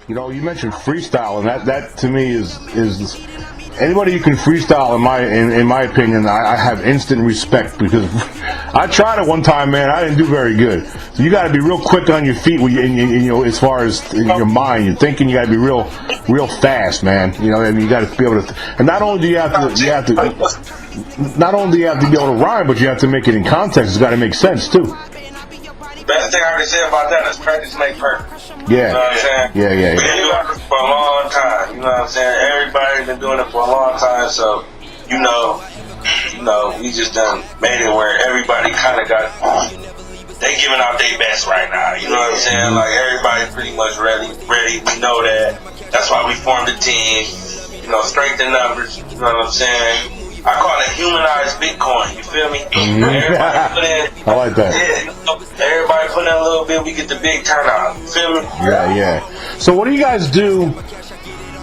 You know, you mentioned freestyle, and that to me is anybody who can freestyle. In my opinion, I have instant respect because I tried it one time, man. I didn't do very good. So you got to be real quick on your feet when you know, as far as in your mind, you're thinking. You got to be real fast, man. You know, and you got to be able to. And not only do you have to not only do you have to be able to rhyme, but you have to make it in context. It's got to make sense too. Best thing I already said about that is practice make perfect. Yeah. You know what I'm saying? Yeah. We've been doing this for a long time. You know what I'm saying? Everybody's been doing it for a long time, so you know, we just done made it where everybody kind of got. They giving out their best right now. You know what I'm saying? Like everybody's pretty much ready. We know that. That's why we formed a team. You know, strength in numbers. You know what I'm saying? I call it humanized Bitcoin. You feel me? Everybody put in. I like that. Yeah, everybody put in a little bit. We get the big turnout. You feel me? Yeah. So what do you guys do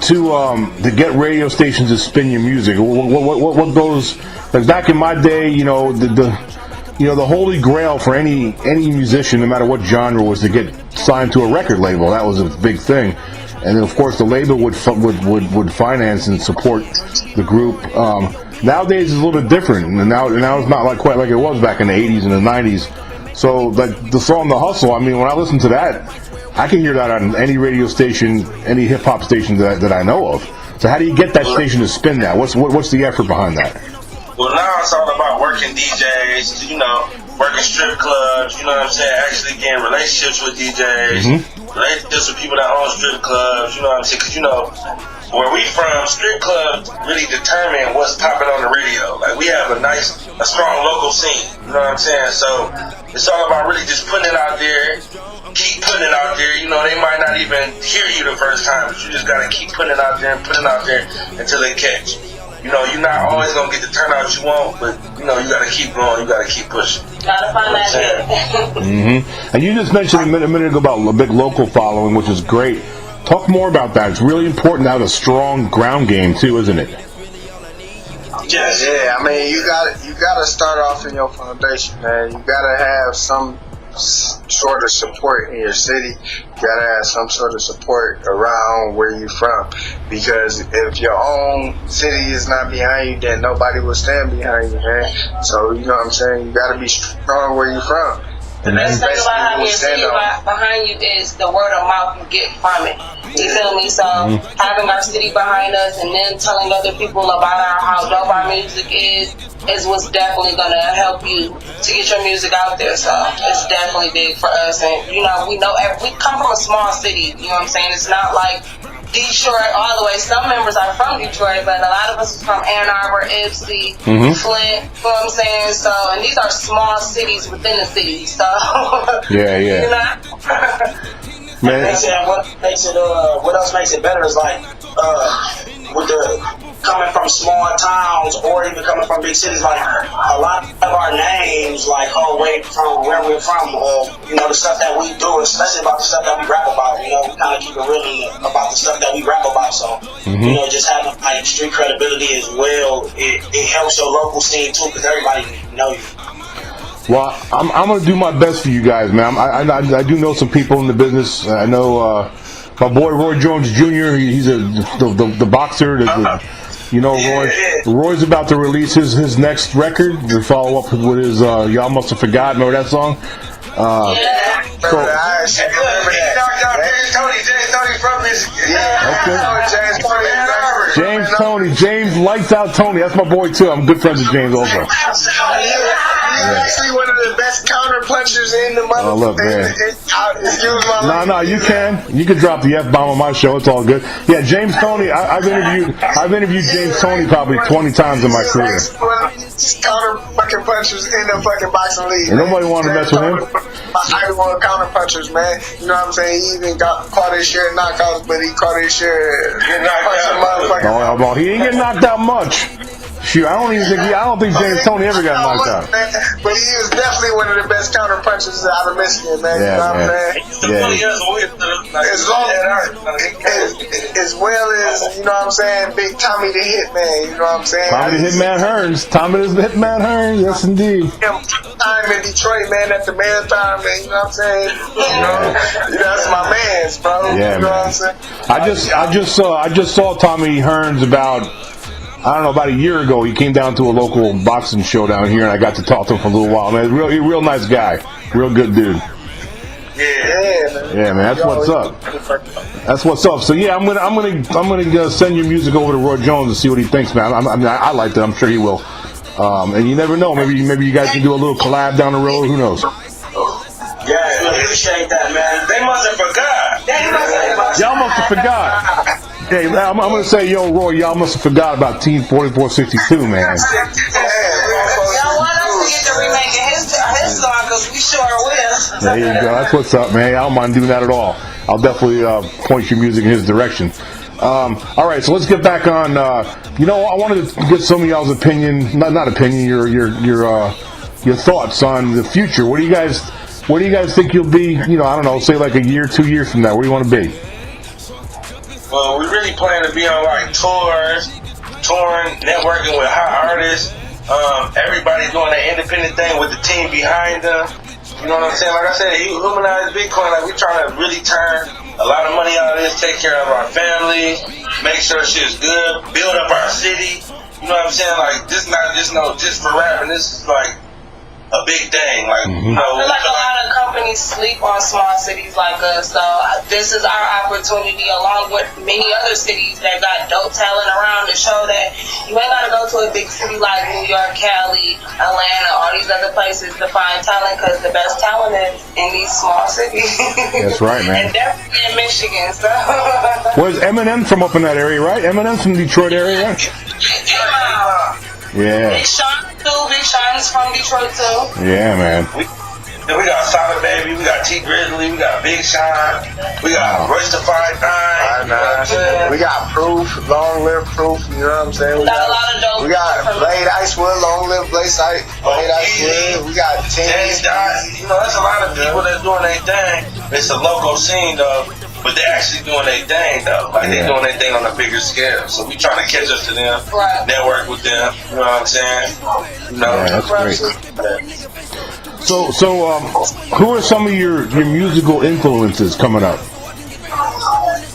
to get radio stations to spin your music? What goes? Like back in my day, you know, the holy grail for any musician, no matter what genre, was to get signed to a record label. That was a big thing, and then of course the label would finance and support the group. Nowadays it's a little bit different, and now it's not quite like it was back in the 80s and the 90s. So like the song "The Hustle," I mean, when I listen to that, I can hear that on any radio station, any hip hop station that I know of. So how do you get that station to spin that? What's the effort behind that? Well, now it's all about working DJs, you know, working strip clubs, you know what I'm saying, actually getting relationships with DJs, relationships with people that own strip clubs, you know what I'm saying, because, you know, where we from, strip clubs really determine what's popping on the radio. Like, we have a strong local scene, you know what I'm saying, so it's all about really just putting it out there, keep putting it out there, you know, they might not even hear you the first time, but you just got to keep putting it out there and putting it out there until they catch. You know, you're not always going to get the turnout you want, but, you know, you got to keep going. You got to keep pushing. Got to find that. And you just mentioned a minute ago about a big local following, which is great. Talk more about that. It's really important to have a strong ground game, too, isn't it? Yes. Yeah, I mean, you got to start off in your foundation, man. You got to have some sort of support in your city. You gotta have some sort of support around where you're from, because if your own city is not behind you, then nobody will stand behind you, man. So you know what I'm saying, you gotta be strong where you're from. The best thing about having your city behind you is the word of mouth you get from it. You feel me? So having our city behind us and then telling other people about how dope our music is what's definitely going to help you to get your music out there. So it's definitely big for us. And, you know, we come from a small city. You know what I'm saying? It's not like Detroit all the way. Some members are from Detroit, but a lot of us is from Ann Arbor, Ypsi, Flint. You know what I'm saying? So, and these are small cities within the city. So, yeah. You know? Man. What else makes it better is like with the coming from small towns or even coming from big cities, like a lot of our names like away from where we're from, or you know, the stuff that we do, especially about the stuff that we rap about. You know, we kind of keep it real about the stuff that we rap about. So you know, just having like street credibility as well, it helps your local scene too, because everybody know you. Well, I'm going to do my best for you guys, man. I do know some people in the business. I know my boy Roy Jones Jr. He's the boxer. You know, Roy's about to release his next record to follow up with his Y'all Must Have Forgot. Remember that song? James Lights Out Tony. That's my boy too. I'm good friends with James also. He's actually one of the best counter punchers in the motherfucker. Oh, look, man. No, you can drop the F-bomb on my show. It's all good. Yeah, James Tony. I've interviewed James Tony probably 20 times in my career. Counter fucking punchers in the fucking boxing league. And nobody wanted to mess with him. I want counter punchers, man. You know what I'm saying? He even caught his share of knockouts, but he caught his share. He ain't get knocked out much. Shoot, I don't think James Toney ever got knocked out. Man, but he was definitely one of the best counter punchers out of Michigan, man. Yeah, you know what I'm saying? As well as, you know what I'm saying, Big Tommy the Hitman, you know what I'm saying? Tommy the Hitman Hearns. Tommy the Hitman Hearns, yes indeed. Time in Detroit, man, at the marathon, man, you know what I'm saying? You know, that's my man's, bro. Yeah, you know man. what I'm saying? I just saw Tommy Hearns about a year ago. He came down to a local boxing show down here, and I got to talk to him for a little while. Man, real nice guy, real good dude. Yeah, man. That's what's up. That's what's up. So yeah, I'm gonna send your music over to Roy Jones and see what he thinks, man. I like that. I'm sure he will. And you never know. Maybe you guys can do a little collab down the road. Who knows? Yeah, I appreciate that, man. They must have forgot. Y'all must have forgot. Hey, I'm going to say, yo, Roy, y'all must have forgot about Team 4462, man. Y'all want us to get the remake of his song, because we sure will. There you go. That's what's up, man. I don't mind doing that at all. I'll definitely point your music in his direction. All right, so let's get back on. I wanted to get some of y'all's opinion, not opinion, your thoughts on the future. Where do you guys think you'll be? I don't know, say like a year, 2 years from now. Where do you want to be? Well, we really plan to be on like tours, touring, networking with hot artists. Everybody doing an independent thing with the team behind them. You know what I'm saying? Like I said, humanize Bitcoin. Like we trying to really turn a lot of money out of this, take care of our family, make sure shit's good, build up our city. You know what I'm saying? Like this not just for rapping. This is like a big thing. Like I feel like a lot of companies sleep on small cities like us, so this is our opportunity, along with many other cities that got dope talent around, to show that you ain't gotta go to a big city like New York, Cali, Atlanta, all these other places to find talent, because the best talent is in these small cities. That's right, man. And definitely in Michigan. So. Where's Eminem from up in that area, right? Eminem's from the Detroit area, right? Yeah. Big Sean too. Big Sean's from Detroit too. Yeah, man. We got Solid Baby, we got T Grizzly, we got Big Sean, we got Royce the 5'9". We got Proof, Long Live Proof, you know what I'm saying? We got a lot of dope. We got Blade Icewood, Long Live Blade Icewood. We got James Dot. You know, there's a lot of people that's doing their thing. It's a local scene though, but they're actually doing their thing though. Like they're doing their thing on a bigger scale. So we trying to catch up to them, network with them. You know what I'm saying? Yeah, that's great. So, who are some of your musical influences coming up? I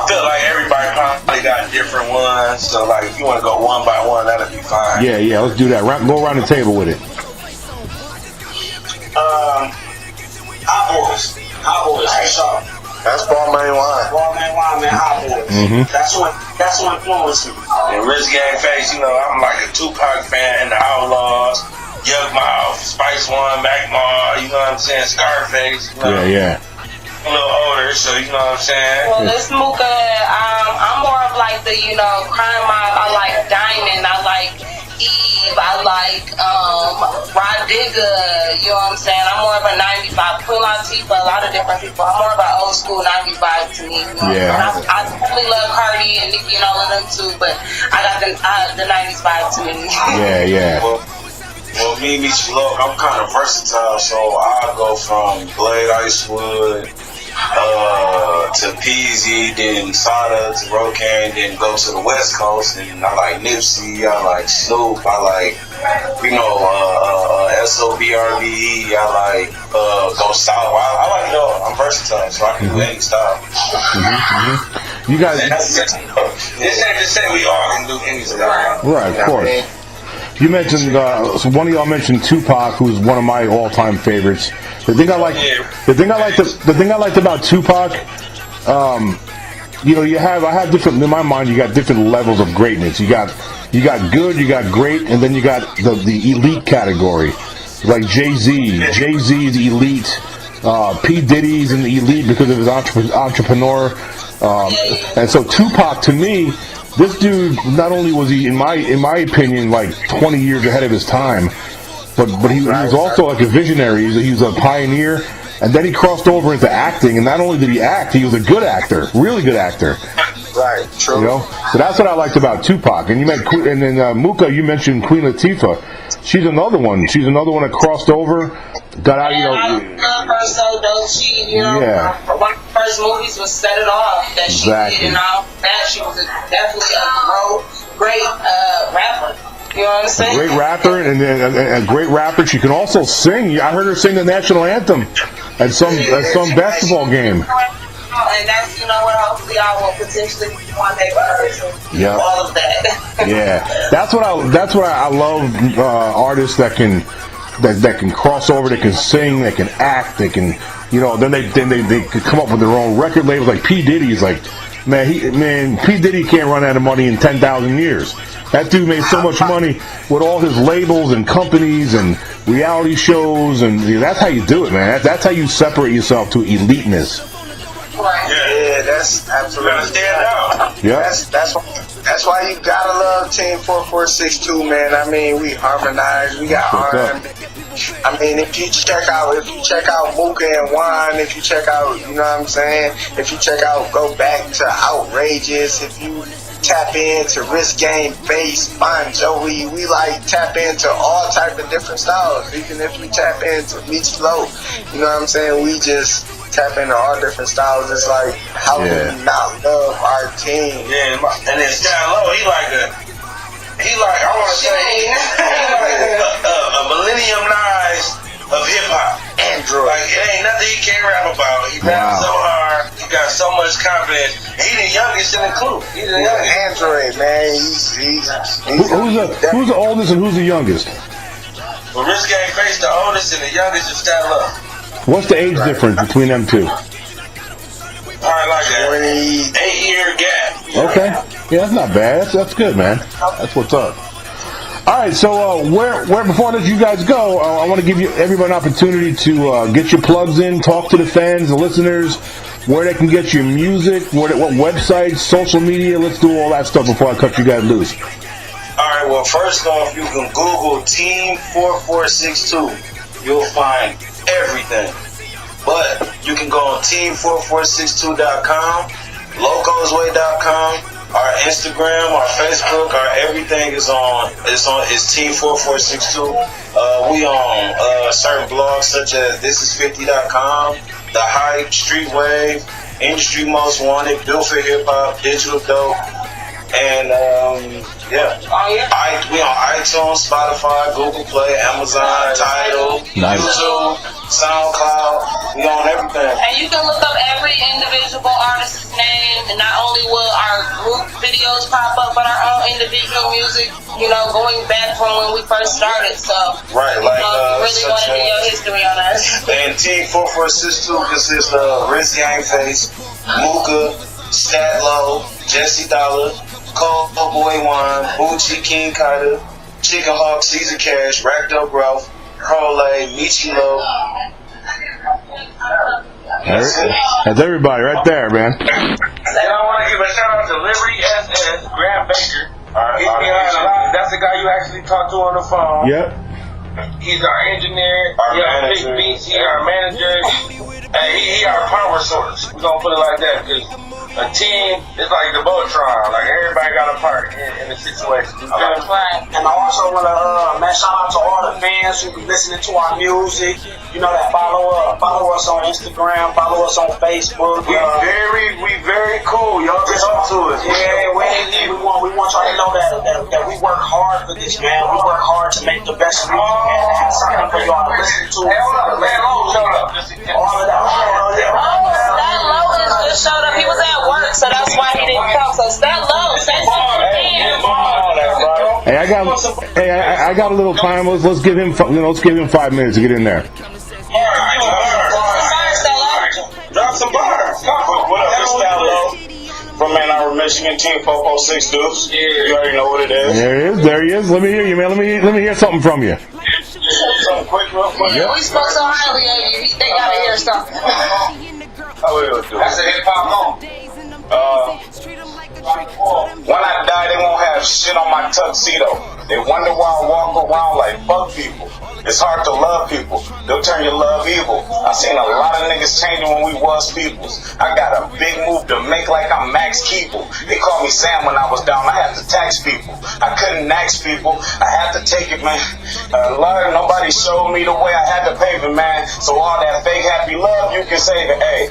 feel like everybody probably got different ones. So, like, if you want to go one by one, that'll be fine. Yeah, let's do that. Go around the table with it. Hot boys, for sure. That's Balmain Wine. Balmain Wine, man, Hot boys. That's what influenced me. And Rich Gang Face, I'm like a Tupac fan, and the Outlaws, Young Mouth, Spice One, Mac Ma, you know what I'm saying, Scarface. Yeah. A little older, so you know what I'm saying. Well, this Mooka, I'm more of like the, crime mob. I like Diamond. I like Eve. I like Rod Digger. You know what I'm saying? I'm more of a 90s vibe. Queen Latifah, a lot of different people. I'm more of an old school 90s vibe to me. Yeah. I definitely love Cardi and Nicki and all of them too, but I got the 90s vibe to me. Yeah. Well, me, I'm kind of versatile, so I'll go from Blade Icewood to Peasy, then Sada to Rocan, then go to the West Coast, and I like Nipsey, I like Snoop, I like, SOBRBE, I like go south. I like I'm versatile, so I can do any style. You guys, This ain't to say we all can do any style. right? Of course. You mentioned so one of y'all mentioned Tupac, who's one of my all-time favorites. The thing I liked about Tupac, I have different, in my mind, you got different levels of greatness. You got good, you got great, and then you got the elite category, like Jay-Z. Jay-Z's elite. P. Diddy's in the elite because of his entrepreneur. And so Tupac, to me, this dude, not only was he, in my opinion, like 20 years ahead of his time, but he was also like a visionary. He was a pioneer, and then he crossed over into acting. And not only did he act, he was a good actor, really good actor. Right, true. You know, so that's what I liked about Tupac. And you met, and then Mooka, you mentioned Queen Latifah. She's another one. She's another one that crossed over, got out. You know, I love her so dope. She, you know, one of the first movies was Set It Off that she did, and all that. She was definitely a great rapper. You know what I'm saying? Great rapper, and a great rapper. She can also sing. I heard her sing the national anthem at some basketball game. And that's, you know what, hopefully I will potentially one day all of that. Yeah, that's what I love. Artists that can cross over, that can sing, that can act, they can, you know. Then they could come up with their own record labels. Like P Diddy's like, man, P Diddy can't run out of money in 10,000 years. That dude made so much money with all his labels and companies and reality shows, and that's how you do it, man. That's how you separate yourself to eliteness. Yeah, that's absolutely stand out. Yeah, that's why you gotta love Team 4462, man. I mean, we harmonize, we got R&B. I mean, if you check out Mooka and Juan, if you check out, you know what I'm saying? If you check out, go back to Outrageous, if you tap into Risk Game, Bass, Bon Jovi, we like tap into all type of different styles. Even if we tap into Meech Low, you know what I'm saying? We just tap into all different styles. It's like, how do we not love our team? Yeah, and then Sky Low, he like I want to say, a millenniumized of hip hop. Android. Like, it ain't nothing he can't rap about. He raps so hard. He got so much confidence. He the youngest in the crew. He's the youngest. Android, man. who's the oldest and who's the youngest? Well, Risk Game Face, the oldest, and the youngest is Sky Low. What's the age difference between them two? Probably like a 8-year gap. Okay. Yeah, that's not bad. That's good, man. That's what's up. All right, so where before I let you guys go, I want to give you everybody an opportunity to get your plugs in, talk to the fans, the listeners, where they can get your music, what websites, social media. Let's do all that stuff before I cut you guys loose. All right, well, first off, you can Google Team 4462. You'll find everything. But you can go on team4462.com, locosway.com, our Instagram, our Facebook, our everything is on. It's Team 4462. We on certain blogs such as thisis50.com, The Hype, Street Wave, Industry Most Wanted, Built for Hip Hop, Digital Dope, and we on iTunes, Spotify, Google Play, Amazon, Tidal, YouTube, SoundCloud. We on everything. And you can look up every individual artist's name, and not only will our group videos pop up, but our own individual music, you know, going back from when we first started. So, right, like, you really want to do your history on us. And Team 4462 consists of Risk Gang Face, Mooka, Stat Low, Jesse Dollar, Cold Boy Wine, Bucci, King Carter, Chicken Hawk, Caesar Cash, Racked Up Ralph, Hurley, Michi Low. That's everybody right there, man. And I want to give a shout out to Liberty SS, Graham Baker. That's the guy you actually talked to on the phone. Yep. He's our engineer. He's our big beats. He's our manager. And he our power source. We're going to put it like that because a team is like the Voltron. Like everybody got a part in the situation. Right. And I also want to shout out to all the fans who be listening to our music. You know that follow us on Instagram, follow us on Facebook. We very cool. Y'all just talk to us. Yeah, we want y'all to know that we work hard for this, man. We work hard to make the best music and have something for y'all to listen to. Hey, hold up, man. Shut up. All of that. Stat Low just showed up. He was at work, so that's why he didn't come. So Stat Low, say something to him. Hey, I got a little time. Let's give him 5 minutes to get in there. Drop some bars. What up, this Stat Low from Ann Arbor, Michigan, Team 446 Yeah. You already know what it is. There he is. Let me hear you, man. Let me hear something from you. Something quick, real quick. Yep. We spoke so highly of you. They gotta hear something. How will do? That's a hip hop moment. When I die, they won't have shit on my tuxedo. They wonder why I walk around like fuck people. It's hard to love people. They'll turn your love evil. I seen a lot of niggas changing when we was peoples. I got a big move to make like I'm Max Keeble. They called me Sam when I was down. I had to tax people. I couldn't ask people. I had to take it, man. Lord, nobody showed me the way. I had to pave it, man. So all that fake happy love, you can save it, hey.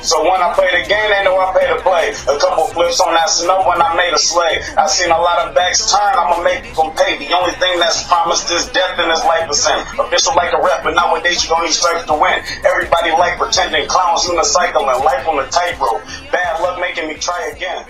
So when I play the game, they know I pay to play. A couple flips on that snow when I made a slave. I seen a lot of backs turn, I'ma make them pay. The only thing that's promised is death and this life is sin. Official like a rep, but nowadays you don't need stripes to win. Everybody like pretending, clowns unicycling, life on the tightrope. Bad luck making me try again.